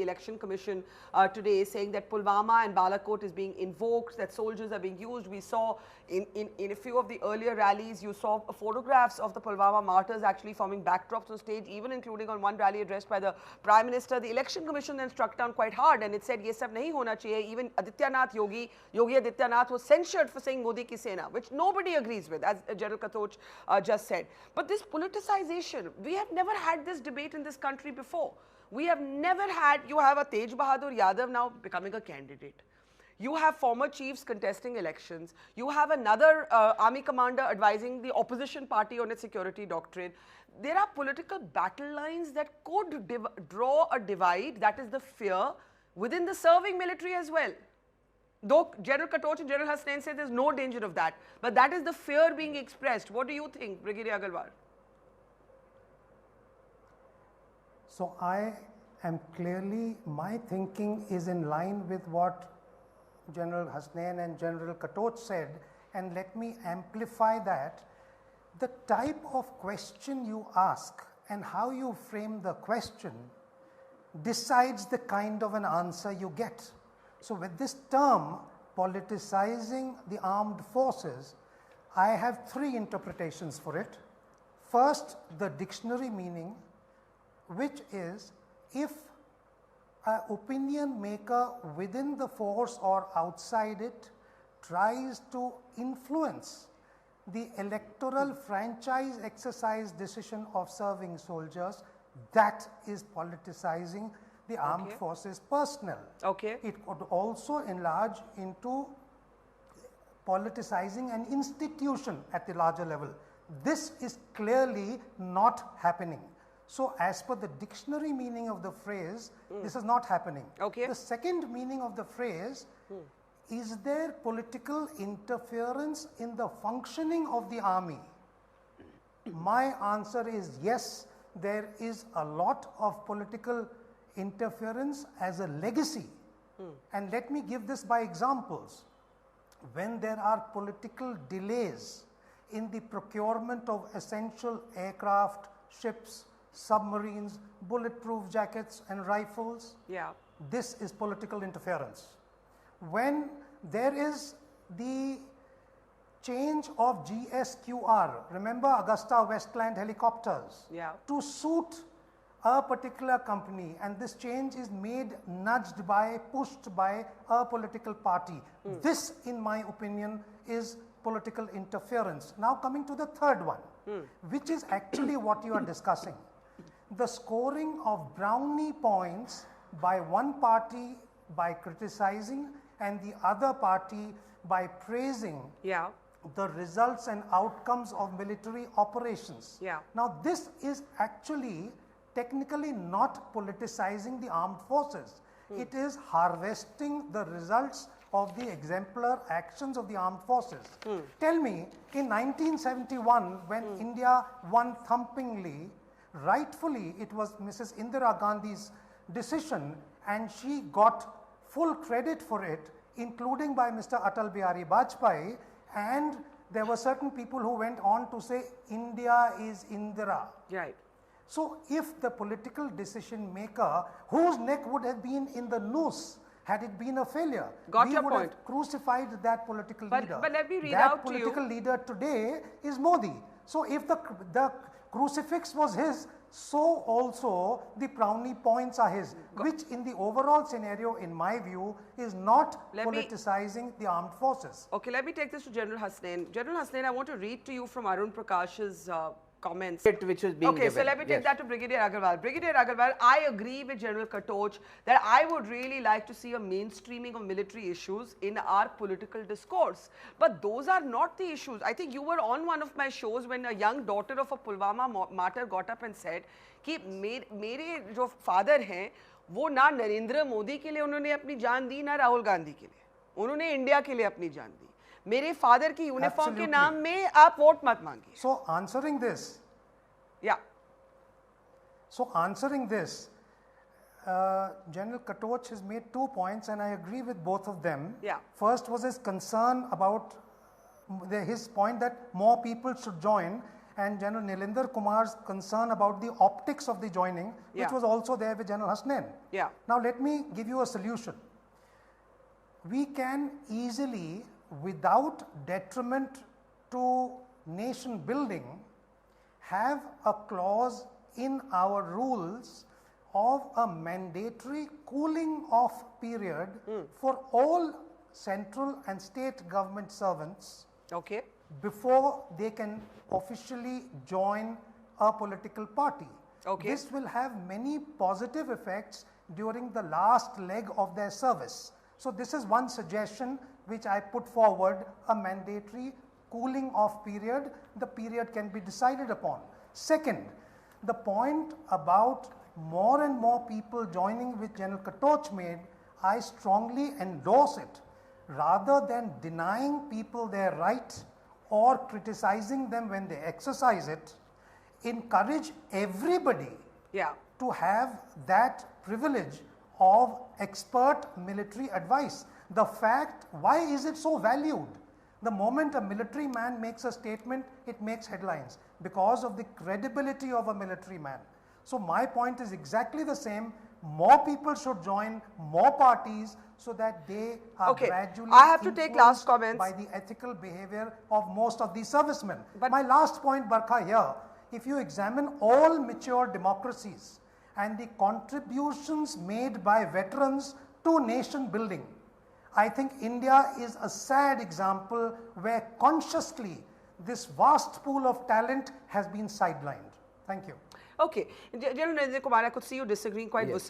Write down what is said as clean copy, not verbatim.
Election Commission today, saying that Pulwama and Balakot is being invoked, that soldiers are being used. We saw in a few of the earlier rallies, you saw photographs of the Pulwama martyrs actually forming backdrops on stage, even including on one rally addressed by the Prime Minister. The Election Commission then struck down quite hard and it said, ye sab nahi hona chahiye. Even Yogi Adityanath was censured for saying Modi ki Sena, which nobody agrees with, as General Katoch just said. But this politicization, we have never had this debate in this country before. We have never had, you have a Tej Bahadur Yadav now becoming a candidate. You have former chiefs contesting elections. You have another army commander advising the opposition party on its security doctrine. There are political battle lines that could draw a divide, that is the fear, within the serving military as well. Though General Katoch and General Hasnain say there's no danger of that. But that is the fear being expressed. What do you think, Brigadier Agarwal? So I am clearly, my thinking is in line with what General Hasnain and General Katoch said, and let me amplify that. The type of question you ask and how you frame the question decides the kind of an answer you get. So with this term, politicizing the armed forces, I have three interpretations for it. First, the dictionary meaning, which is if an opinion maker within the force or outside it tries to influence the electoral franchise exercise decision of serving soldiers, that is politicizing the armed forces personnel. It could also enlarge into politicizing an institution at the larger level. This is clearly not happening. So as per the dictionary meaning of the phrase, this is not happening. The second meaning of the phrase, is there political interference in the functioning of the army? My answer is yes, there is a lot of political interference as a legacy. And let me give this by examples. When there are political delays in the procurement of essential aircraft, ships, submarines, bulletproof jackets and rifles, this is political interference. When there is the change of GSQR, remember Augusta Westland helicopters, to suit a particular company, and this change is made, nudged by, pushed by a political party. This, in my opinion, is political interference. Now coming to the third one, which is actually what you are discussing. The scoring of brownie points by one party by criticizing and the other party by praising the results and outcomes of military operations. Now this is actually technically not politicizing the armed forces. It is harvesting the results of the exemplar actions of the armed forces. Tell me, in 1971 when India won thumpingly, rightfully it was Mrs. Indira Gandhi's decision and she got full credit for it, including by Mr. Atal Bihari Vajpayee, and there were certain people who went on to say India is Indira. So if the political decision maker, whose neck would have been in the noose had it been a failure, we would have crucified that political leader. But let me read that out to you. That political leader today is Modi. So if the crucifix was his, so also the brownie points are his, which in the overall scenario, in my view, is not politicizing the armed forces. Okay, let me take this to General Hasnain. General Hasnain, I want to read to you from Arun Prakash's comments. Which was being given. So let me take that to Brigadier Agarwal. Brigadier Agarwal, I agree with General Katoch that I would really like to see a mainstreaming of military issues in our political discourse. But those are not the issues. I think you were on one of my shows when a young daughter of a Pulwama martyr got up and said कि मेरे जो father हैं वो ना नरेंद्र मोदी के लिए उन्होंने अपनी जान दी ना राहुल गांधी के लिए, उन्होंने इंडिया के लिए अपनी जान दी. मेरे फादर की यूनिफॉर्म के नाम में आप वोट मत मांगिए. So answering this, General Katoch has made 2 points and I agree with both of them. First was his concern about his point that more people should join, and General Nilendra Kumar's concern about the optics of the joining, which was also there with General Hasnain. Now let me give you a solution. We can easily, without detriment to nation building, have a clause in our rules of a mandatory cooling off period for all central and state government servants before they can officially join a political party. This will have many positive effects during the last leg of their service. So this is one suggestion which I put forward, a mandatory cooling off period. The period can be decided upon. Second, the point about more and more people joining which General Katoch made, I strongly endorse it. Rather than denying people their right or criticizing them when they exercise it, encourage everybody to have that privilege of expert military advice. The fact, why is it so valued? The moment a military man makes a statement, it makes headlines because of the credibility of a military man. So my point is exactly the same. More people should join more parties so that they are gradually I have to take last comments by the ethical behavior of most of these servicemen. But my last point, Barkha, here, if you examine all mature democracies and the contributions made by veterans to nation building, I think India is a sad example where consciously this vast pool of talent has been sidelined. Thank you. Okay. General Nilendra Kumar, I could see you disagreeing quite vociferously.